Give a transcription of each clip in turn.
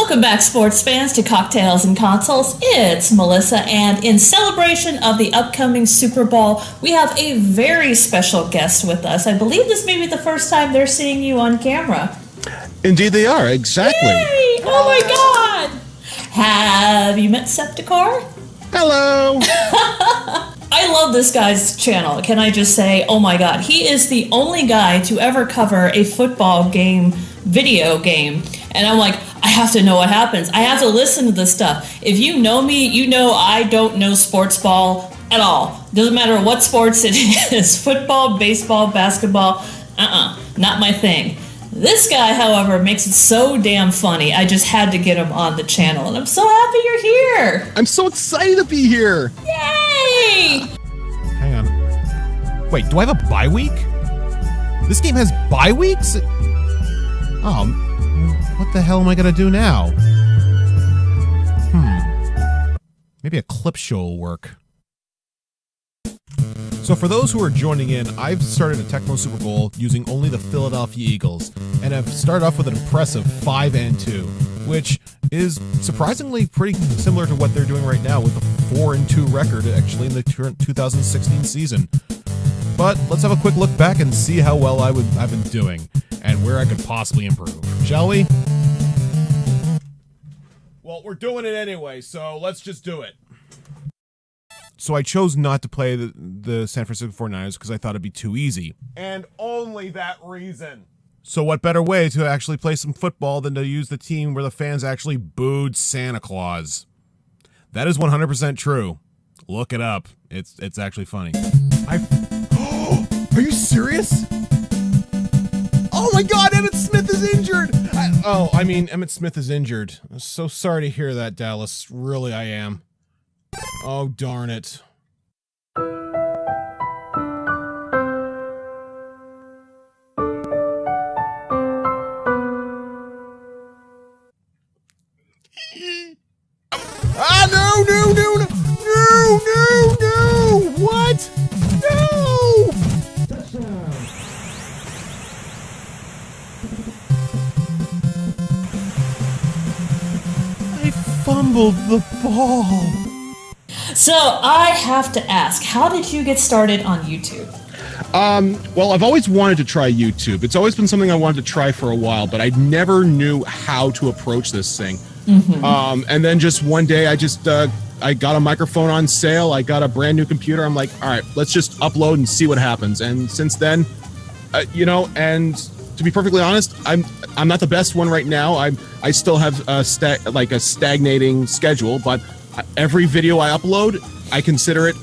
Welcome back, sports fans, to Cocktails and Consoles. It's Melissa, and in celebration of the upcoming Super Bowl, we have a very special guest with us. I believe this may be the first time they're seeing you on camera. Indeed they are, exactly. Yay! Oh my God! Have you met Septicor? Hello! I love this guy's channel. Can I just say, oh my God, he is the only guy to ever cover a football game, video game. And I'm like, I have to know what happens. I have to listen to this stuff. If you know me, you know I don't know sports ball at all. Doesn't matter what sports it is. Football, baseball, basketball, not my thing. This guy, however, makes it so damn funny. I just had to get him on the channel, and I'm so happy you're here. I'm so excited to be here. Yay! Hang on. Wait, do I have a bye week? This game has bye weeks? Oh, what the hell am I gonna do now? Maybe a clip show will work. So for those who are joining in, I've started a Tecmo Super Bowl using only the Philadelphia Eagles, and I've started off with an impressive 5-2, which is surprisingly pretty similar to what they're doing right now with a 4-2 record actually in the current 2016 season. But let's have a quick look back and see how well I've been doing, and where I could possibly improve. Shall we? Well, we're doing it anyway, so let's just do it. So I chose not to play the San Francisco 49ers because I thought it'd be too easy. And only that reason. So what better way to actually play some football than to use the team where the fans actually booed Santa Claus? That is 100% true. Look it up. It's actually funny. Are you serious? Oh my God, Emmitt Smith is injured! Emmitt Smith is injured. I'm so sorry to hear that, Dallas. Really, I am. Oh, darn it. No! What? No! I fumbled the ball. So I have to ask, how did you get started on YouTube? Well, I've always wanted to try YouTube. It's always been something I wanted to try for a while, but I never knew how to approach this thing. And then just one day I got a microphone on sale. I got a brand new computer. I'm like, all right, let's just upload and see what happens. And since then, and to be perfectly honest, I'm not the best one right now. I still have a stagnating schedule, but every video I upload, I consider it,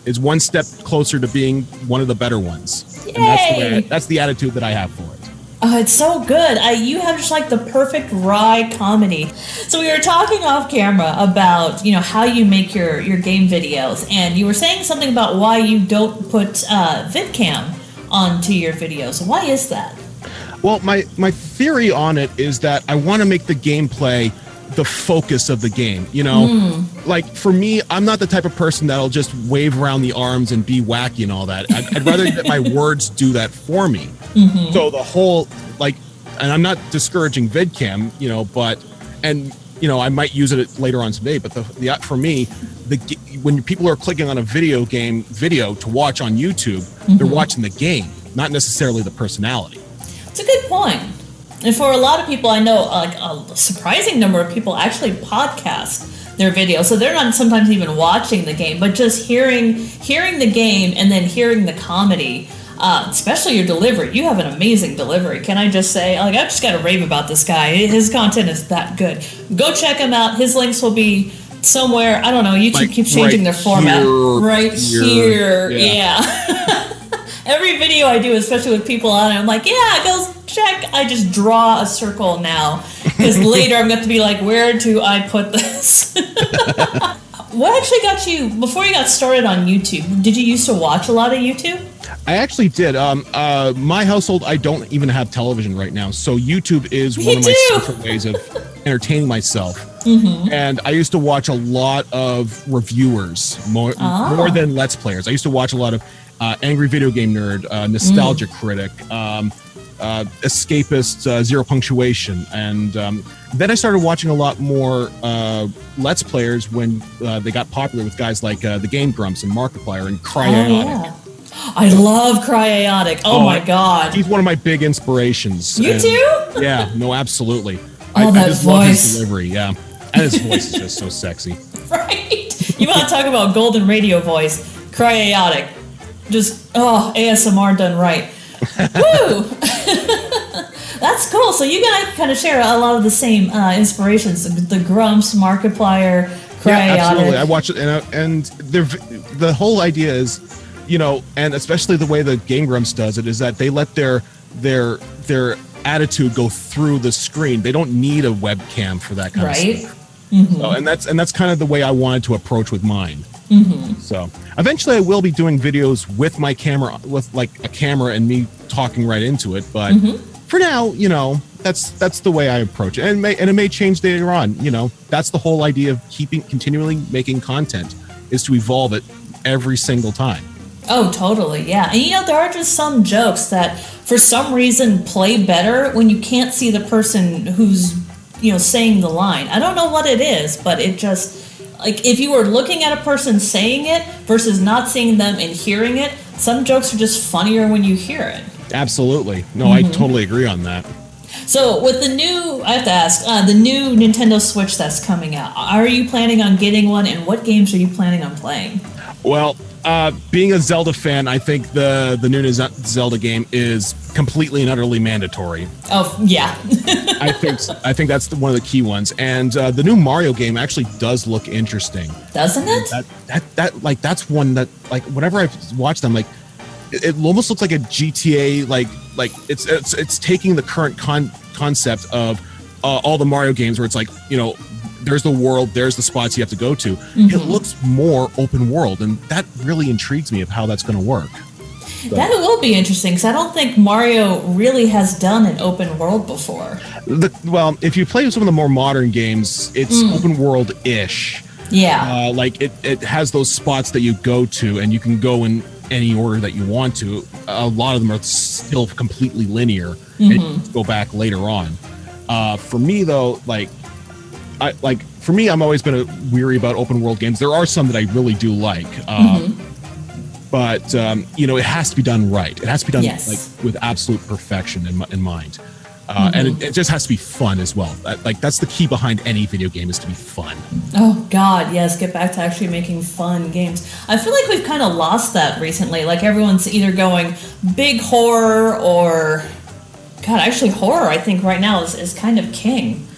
is one step closer to being one of the better ones. Yay! And that's the attitude that I have for it. Oh, it's so good. You have just like the perfect wry comedy. So we were talking off camera about, how you make your game videos, and you were saying something about why you don't put VidCam onto your videos. Why is that? Well, my theory on it is that I want to make the gameplay the focus of the game. Like for me, I'm not the type of person that'll just wave around the arms and be wacky and all that. I'd rather that my words do that for me. So the whole, and I'm not discouraging VidCam, I might use it later on today, but for me, when people are clicking on a video to watch on YouTube, they're watching the game, not necessarily the personality. It's a good point. And for a lot of people, I know a surprising number of people actually podcast their videos. So they're not sometimes even watching the game, but just hearing the game and then hearing the comedy, especially your delivery. You have an amazing delivery. Can I just say, I've just got to rave about this guy. His content is that good. Go check him out. His links will be somewhere. I don't know. YouTube keeps changing their format. Here. Yeah. Every video I do, especially with people on it, I'm like, yeah, go check. I just draw a circle now, because later I'm going to be like, where do I put this? What actually got you, before you got started on YouTube, did you used to watch a lot of YouTube? I actually did. My household, I don't even have television right now, so YouTube is one of my central ways of entertaining myself. And I used to watch a lot of reviewers, more than Let's Players. I used to watch a lot of Angry Video Game Nerd, Nostalgia Critic, escapist, zero punctuation. And then I started watching a lot more Let's Players when they got popular with guys like the Game Grumps and Markiplier and Cryotic. Oh, yeah. I love Cryotic. Oh my god. He's one of my big inspirations. You too? Yeah, no, absolutely. Oh, I just love his voice. delivery, yeah. And his voice is just so sexy. Right? You want to talk about golden radio voice. Cryotic. Just, ASMR done right. Woo! That's cool. So you guys kind of share a lot of the same inspirations. The Grumps, Markiplier, Cryotic. Yeah, absolutely. I watch it, and the whole idea is, you know, and especially the way the Game Grumps does it, is that they let their attitude go through the screen. They don't need a webcam for that kind of stuff. Mm-hmm. So, and that's kind of the way I wanted to approach with mine. Mm-hmm. So eventually I will be doing videos with my camera, with like a camera and me talking right into it. But for now, you know, that's the way I approach it. And it may change later on. You know, that's the whole idea of continually making content, is to evolve it every single time. Oh, totally, yeah. And you know, there are just some jokes that for some reason play better when you can't see the person who's, you know, saying the line. I don't know what it is, but it just, like, if you were looking at a person saying it versus not seeing them and hearing it, some jokes are just funnier when you hear it. Absolutely. No, I totally agree on that. So with the new, I have to ask, the new Nintendo Switch that's coming out, are you planning on getting one, and what games are you planning on playing? Well, being a Zelda fan, I think the new Zelda game is completely and utterly mandatory. Oh, yeah. I think that's one of the key ones. And the new Mario game actually does look interesting. Doesn't it? That's one that, like, whenever I watch them, like, it almost looks like a GTA, like it's taking the current concept of all the Mario games where it's like, you know, there's the world, there's the spots you have to go to. It looks more open world, and that really intrigues me of how that's going to work. So, that will be interesting, because I don't think Mario really has done an open world before. Well, if you play some of the more modern games, it's open world-ish. Yeah. Like it has those spots that you go to, and you can go in any order that you want to. A lot of them are still completely linear, and you go back later on. For me, though, I'm always been weary about open world games. There are some that I really do like, but you know, it has to be done right. It has to be done like with absolute perfection in mind, and it just has to be fun as well. That's the key behind any video game, is to be fun. Oh God, yes! Get back to actually making fun games. I feel like we've kind of lost that recently. Like, everyone's either going big horror or, God, actually horror, I think right now is kind of king.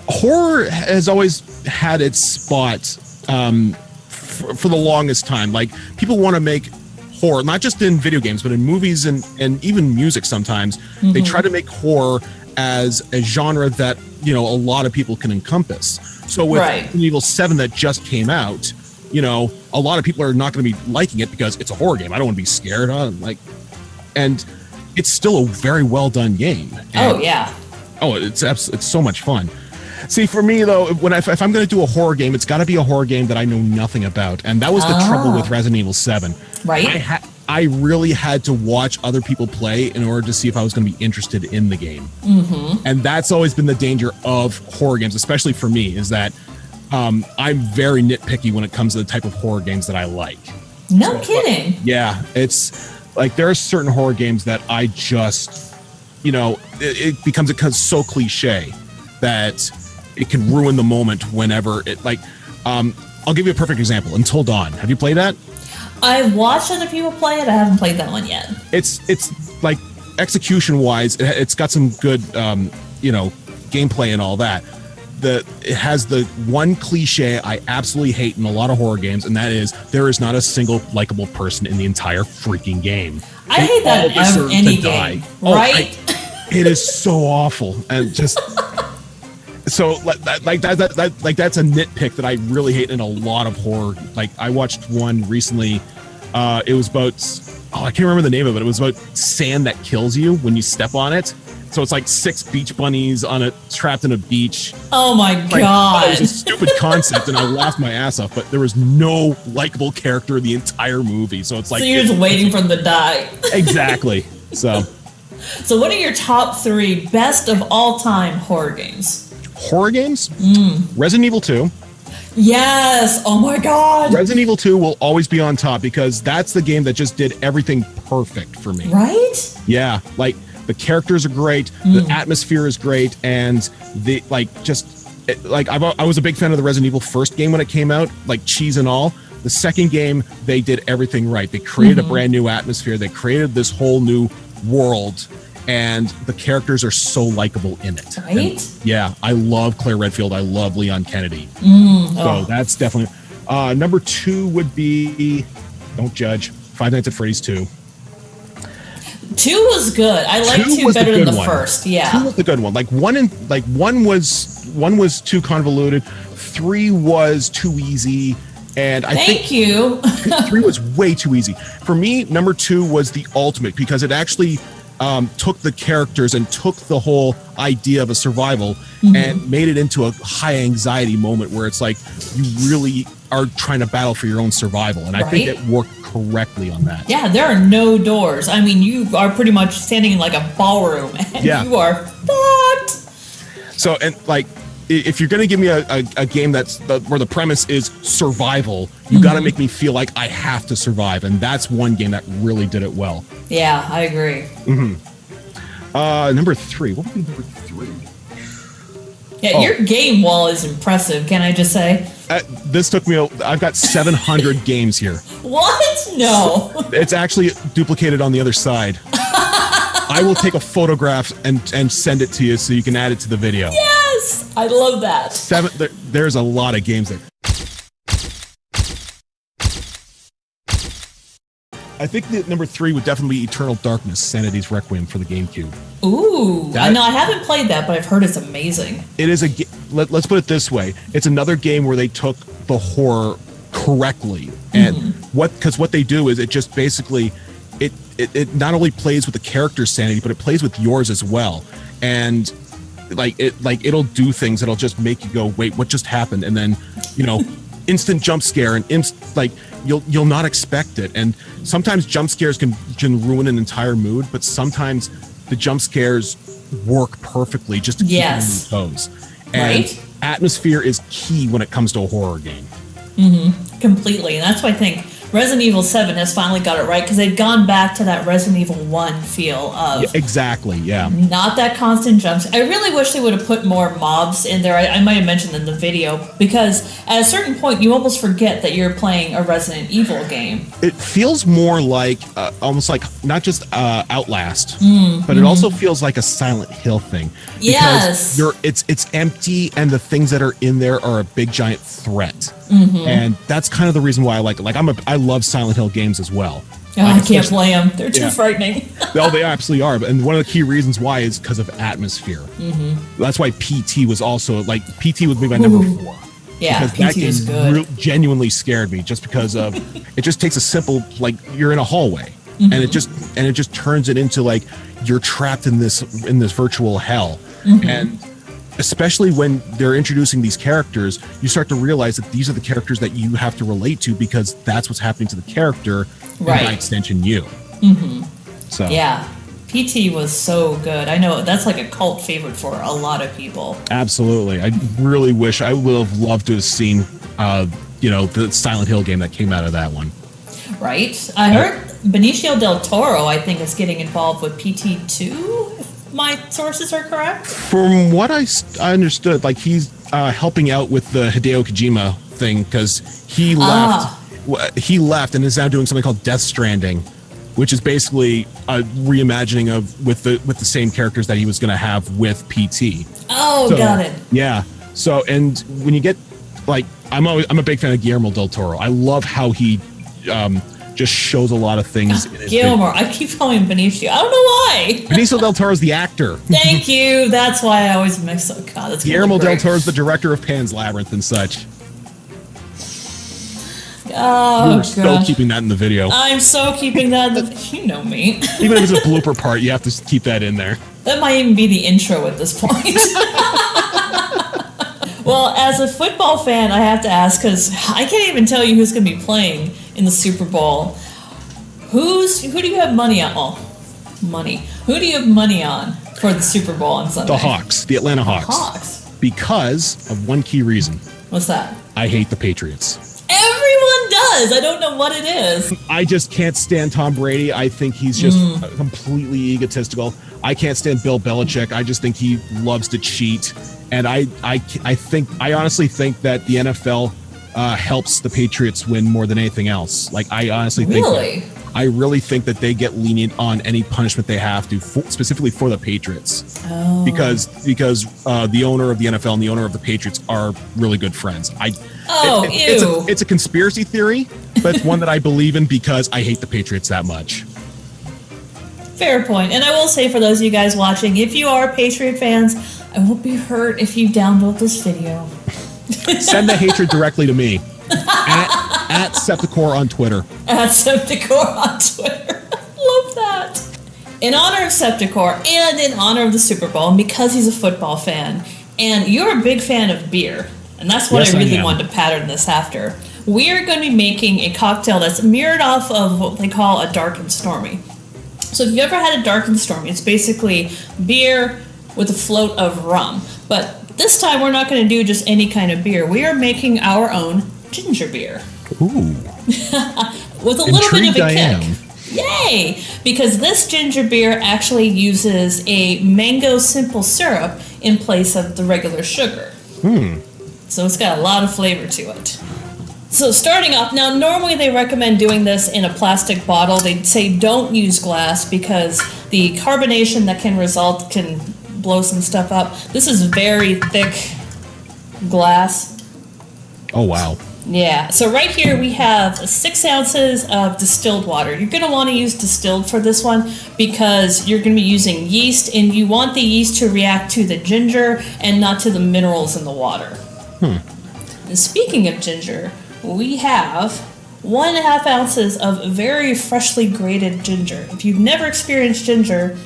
Horror has always had its spot for the longest time. Like, people want to make horror, not just in video games, but in movies and even music sometimes. They try to make horror as a genre that, you know, a lot of people can encompass. So with Resident Evil 7 that just came out, you know, a lot of people are not going to be liking it because it's a horror game. I don't want to be scared. And it's still a very well done game. And, it's so much fun. See, for me, though, if I'm going to do a horror game, it's got to be a horror game that I know nothing about. And that was the trouble with Resident Evil 7. Right. I really had to watch other people play in order to see if I was going to be interested in the game. And that's always been the danger of horror games, especially for me, is that I'm very nitpicky when it comes to the type of horror games that I like. No kidding. Yeah, it's like there are certain horror games that I just, you know, it becomes so cliche that it can ruin the moment whenever it, like, I'll give you a perfect example. Until Dawn. Have you played that? I've watched other people play it. I haven't played that one yet. It's like, execution wise, it's got some good, you know, gameplay and all that. It has the one cliche I absolutely hate in a lot of horror games, and that is there is not a single likable person in the entire freaking game. I hate that in any game, right? It is so awful, and just so like that's a nitpick that I really hate in a lot of horror. Like, I watched one recently. It was about, I can't remember the name of it. It was about sand that kills you when you step on it. So it's like 6 beach bunnies trapped in a beach. Oh my God. It was a stupid concept, and I laughed my ass off, but there was no likable character in the entire movie. So it's like, so you're just waiting for them to die. Exactly. So So what are your top 3 best of all time horror games? Horror games? Resident Evil 2. Yes. Oh my God. Resident Evil 2 will always be on top because that's the game that just did everything perfect for me. Right? Yeah. Like, the characters are great, the atmosphere is great, and the I was a big fan of the Resident Evil first game when it came out, like cheese and all. The second game, they did everything right. They created a brand new atmosphere. They created this whole new world, and the characters are so likable in it. Right? And yeah, I love Claire Redfield. I love Leon Kennedy. So that's definitely... number 2 would be, don't judge, Five Nights at Freddy's 2. 2 was good. I like 2 better than the first. Yeah. 2 was the good one. One was too convoluted. 3 was too easy. And I think 3 was way too easy. For me, number 2 was the ultimate because it actually took the characters and took the whole idea of a survival and made it into a high anxiety moment where it's like you really are trying to battle for your own survival. And I think it worked correctly on that. Yeah, there are no doors. I mean, you are pretty much standing in like a ballroom and you are fucked. So, and like, if you're going to give me a game where the premise is survival, you got to make me feel like I have to survive. And that's one game that really did it well. Yeah, I agree. Number 3. What would be number 3? Yeah, your game wall is impressive, can I just say? This took me, I've got 700 games here. What? No. It's actually duplicated on the other side. I will take a photograph and send it to you so you can add it to the video. Yes! I love that. There's a lot of games there. I think that number 3 would definitely be Eternal Darkness, Sanity's Requiem for the GameCube. Ooh, I know I haven't played that, but I've heard it's amazing. It is let's put it this way. It's another game where they took the horror correctly. And what they do is it just basically, it not only plays with the character's sanity, but it plays with yours as well. And it'll do things that'll just make you go, wait, what just happened? And then, instant jump scare and you'll not expect it. And sometimes jump scares can ruin an entire mood, but sometimes the jump scares work perfectly just to keep you on your toes. And atmosphere is key when it comes to a horror game. Completely. And that's why I think Resident Evil 7 has finally got it right, because they've gone back to that Resident Evil 1 feel of... Yeah, exactly, yeah. Not that constant jumps. I really wish they would have put more mobs in there. I might have mentioned in the video, because at a certain point, you almost forget that you're playing a Resident Evil game. It feels more like, almost like, not just Outlast, but it also feels like a Silent Hill thing. Yes! It's empty, and the things that are in there are a big, giant threat. And that's kind of the reason why I like it. Like, I love Silent Hill games as well. Oh, I can't play them. They're too frightening. Oh, they absolutely are. And one of the key reasons why is because of atmosphere. That's why PT was also, PT would be my number 4. Yeah, because PT is good. Genuinely scared me just because of, it just takes a simple, you're in a hallway. And it just turns it into, you're trapped in this virtual hell. And especially when they're introducing these characters, you start to realize that these are the characters that you have to relate to because that's what's happening to the character, and by extension, you. So yeah, PT was so good. I know that's like a cult favorite for a lot of people. Absolutely. I really wish I would have loved to have seen, the Silent Hill game that came out of that one. Right. I heard Benicio del Toro, I think, is getting involved with PT2. My sources are correct? From what I understood, he's helping out with the Hideo Kojima thing because he left. He left and is now doing something called Death Stranding, which is basically a reimagining of with the same characters that he was going to have with PT. Oh, got it. Yeah. So, and when you get I'm a big fan of Guillermo del Toro. I love how he just shows a lot of things. Guillermo, I keep calling him Benicio. I don't know why. Benicio del Toro is the actor. Thank you. That's why I always mix up. God, that's Guillermo del Toro is the director of Pan's Labyrinth and such. Oh, you're so keeping that in the video. I'm so keeping that in the... You know me. Even if it's a blooper part, you have to keep that in there. That might even be the intro at this point. Well, as a football fan, I have to ask, because I can't even tell you who's going to be playing in the Super Bowl. Who do you have money on? Well, Money. Who do you have money on for the Super Bowl on Sunday? The Hawks, the Atlanta Hawks. Hawks. Because of one key reason. What's that? I hate the Patriots. Everyone does. I don't know what it is. I just can't stand Tom Brady. I think he's just completely egotistical. I can't stand Bill Belichick. I just think he loves to cheat. And I honestly think that the NFL helps the Patriots win more than anything else. Like, I honestly think I really think that they get lenient on any punishment they have to, specifically for the Patriots. Oh. Because the owner of the NFL and the owner of the Patriots are really good friends. It's a conspiracy theory, but it's one that I believe in because I hate the Patriots that much. Fair point. And I will say, for those of you guys watching, if you are Patriot fans, I won't be hurt if you download this video. Send the hatred directly to me. At Septicor on Twitter. At Septicor on Twitter. Love that. In honor of Septicor and in honor of the Super Bowl, and because he's a football fan, and you're a big fan of beer, and that's what I really wanted to pattern this after, we are going to be making a cocktail that's mirrored off of what they call a dark and stormy. So if you've ever had a dark and stormy, it's basically beer with a float of rum. But this time we're not going to do just any kind of beer. We are making our own ginger beer. Ooh. With a little bit of a kick. Yay! Because this ginger beer actually uses a mango simple syrup in place of the regular sugar. So it's got a lot of flavor to it. So starting off, now normally they recommend doing this in a plastic bottle. They say don't use glass because the carbonation that can result can blow some stuff up. This is very thick glass. Oh, wow. Yeah, so right here we have 6 ounces of distilled water. You're going to want to use distilled for this one because you're going to be using yeast, and you want the yeast to react to the ginger and not to the minerals in the water. And speaking of ginger, we have 1.5 ounces of very freshly grated ginger. If you've never experienced ginger,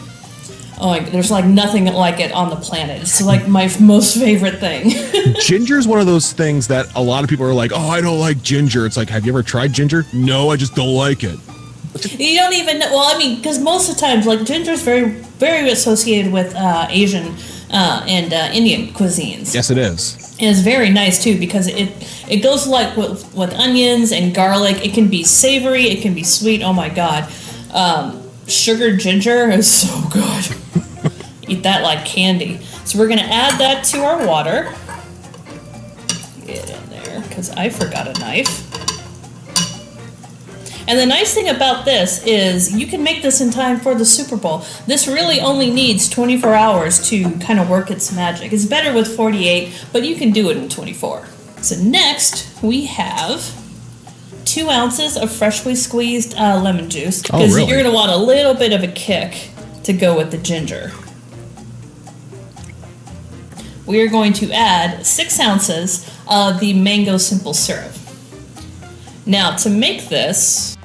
there's like nothing like it on the planet. It's like my most favorite thing. Ginger is one of those things that a lot of people are like, oh, I don't like ginger. It's like, have you ever tried ginger? No, I just don't like it. You don't even know. Well, I mean, because most of the times, like, ginger is very, very associated with Asian and Indian cuisines. Yes, it is. And it's very nice, too, because it goes like with onions and garlic. It can be savory. It can be sweet. Oh, my God. Sugared ginger is so good. Eat that like candy. So we're going to add that to our water. Get in there, because I forgot a knife. And the nice thing about this is you can make this in time for the Super Bowl. This really only needs 24 hours to kind of work its magic. It's better with 48, but you can do it in 24. So next, we have 2 ounces of freshly squeezed lemon juice, because you're going to want a little bit of a kick to go with the ginger. We are going to add 6 ounces of the mango simple syrup. Now, to make this...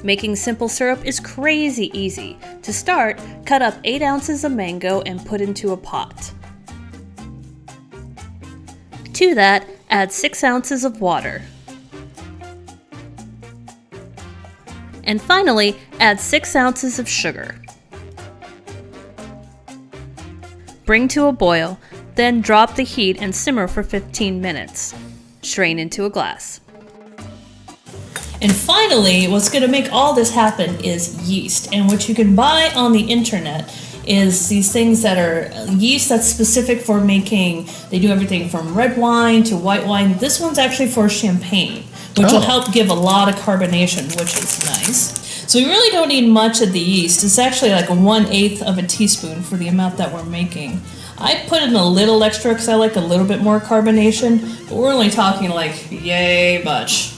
Making simple syrup is crazy easy. To start, cut up 8 ounces of mango and put into a pot. To that, add 6 ounces of water. And finally, add 6 ounces of sugar. Bring to a boil, then drop the heat and simmer for 15 minutes. Strain into a glass. And finally, what's going to make all this happen is yeast. And what you can buy on the internet is these things that are yeast that's specific for making, they do everything from red wine to white wine. This one's actually for champagne, which will help give a lot of carbonation, which is nice. So we really don't need much of the yeast. It's actually like 1/8 of a teaspoon for the amount that we're making. I put in a little extra because I like a little bit more carbonation, but we're only talking like yay much.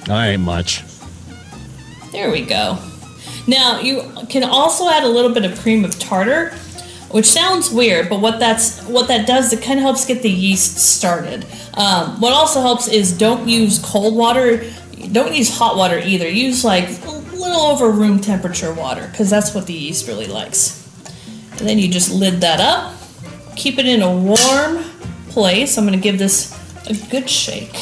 I ain't much. There we go. Now you can also add a little bit of cream of tartar, which sounds weird, but what that does, it kind of helps get the yeast started. What also helps is don't use cold water, don't use hot water either. Use like a little over room temperature water, because that's what the yeast really likes. And then you just lid that up, keep it in a warm place. I'm going to give this a good shake.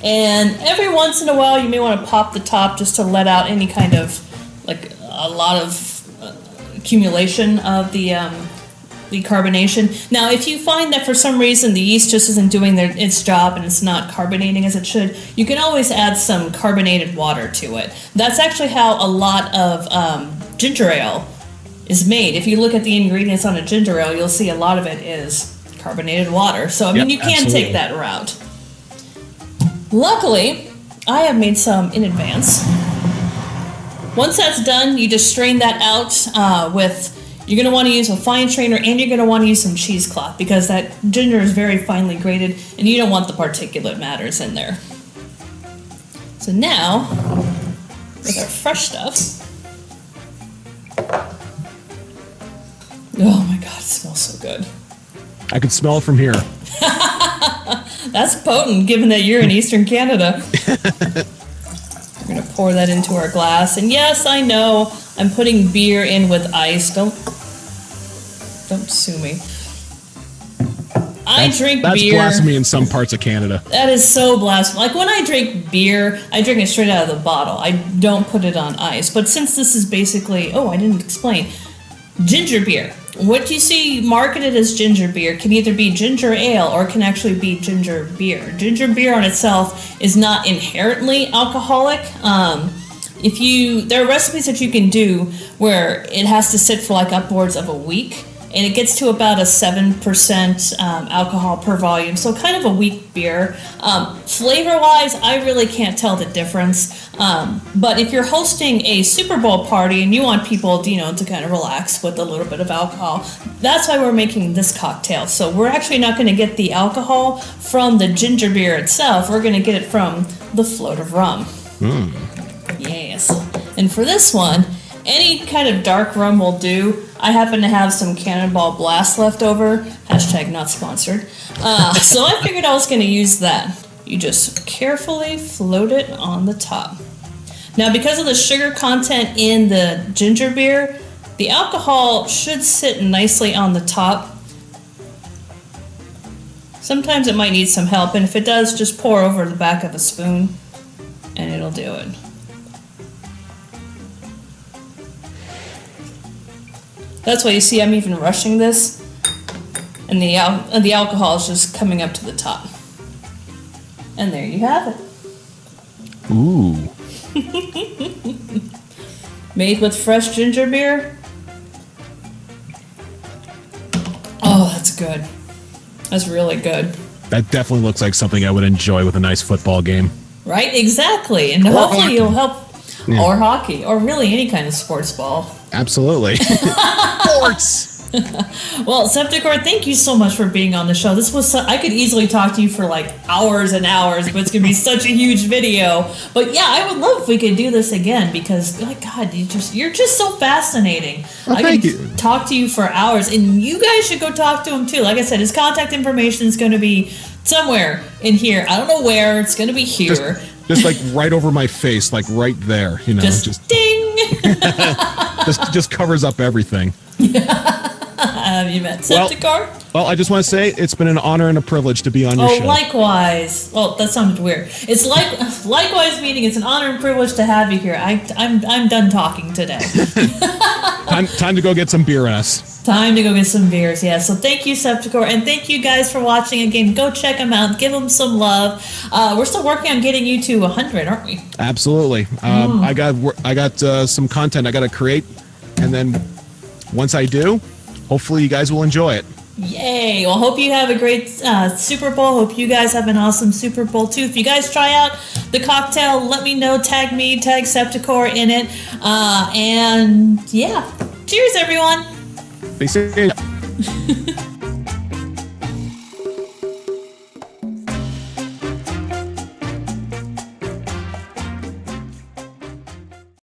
And every once in a while, you may want to pop the top just to let out any kind of, like, a lot of accumulation of the carbonation. Now, if you find that for some reason the yeast just isn't doing its job and it's not carbonating as it should, you can always add some carbonated water to it. That's actually how a lot of ginger ale is made. If you look at the ingredients on a ginger ale, you'll see a lot of it is carbonated water. So, I mean, you can take that route. Luckily, I have made some in advance. Once that's done, you just strain that out you're going to want to use a fine strainer, and you're going to want to use some cheesecloth because that ginger is very finely grated and you don't want the particulate matters in there. So now, with our fresh stuff, oh my god, it smells so good. I can smell it from here. That's potent, given that you're in Eastern Canada. We're going to pour that into our glass. And yes, I know I'm putting beer in with ice. Don't sue me. I drink beer. That's blasphemy in some parts of Canada. That is so blasphemous. Like when I drink beer, I drink it straight out of the bottle. I don't put it on ice. But since this is basically, I didn't explain, ginger beer. What you see marketed as ginger beer can either be ginger ale or can actually be ginger beer. Ginger beer on itself is not inherently alcoholic. There are recipes that you can do where it has to sit for like upwards of a week, and it gets to about a 7% alcohol per volume, so kind of a weak beer. Flavor-wise, I really can't tell the difference. But if you're hosting a Super Bowl party and you want people, to kind of relax with a little bit of alcohol, that's why we're making this cocktail. So we're actually not going to get the alcohol from the ginger beer itself. We're going to get it from the float of rum. Yes. And for this one, any kind of dark rum will do. I happen to have some Cannonball Blast left over. # not sponsored. So I figured I was going to use that. You just carefully float it on the top. Now, because of the sugar content in the ginger beer, the alcohol should sit nicely on the top. Sometimes it might need some help, and if it does, just pour over the back of a spoon, and it'll do it. That's why you see I'm even rushing this, and the alcohol is just coming up to the top. And there you have it. Ooh. Made with fresh ginger beer. Oh, that's good. That's really good. That definitely looks like something I would enjoy with a nice football game. Right? Exactly. And hopefully you'll help. Yeah. Or hockey, or really any kind of sports ball. Absolutely. Sports! Well, Septicor, thank you so much for being on the show. This was I could easily talk to you for like hours and hours, but it's going to be such a huge video. But yeah, I would love if we could do this again because, like, God, you're just so fascinating. Well, I could talk to you for hours, and you guys should go talk to him too. Like I said, his contact information is going to be somewhere in here. I don't know where. It's going to be here. Just like right over my face, like right there, Just ding! just covers up everything. Have you met Septicor? Well, I just want to say it's been an honor and a privilege to be on your show. Oh, likewise. Well, that sounded weird. It's likewise meaning it's an honor and privilege to have you here. I'm done talking today. Time to go get some beer, Time to go get some beers, yeah. So thank you, Septicor, and thank you guys for watching again. Go check them out. Give them some love. We're still working on getting you to 100, aren't we? Absolutely. I got some content I got to create, and then once I do, hopefully you guys will enjoy it. Yay! Well, hope you have a great Super Bowl. Hope you guys have an awesome Super Bowl too. If you guys try out the cocktail, let me know. Tag me, tag Septicor in it, and yeah. Cheers, everyone. Be safe.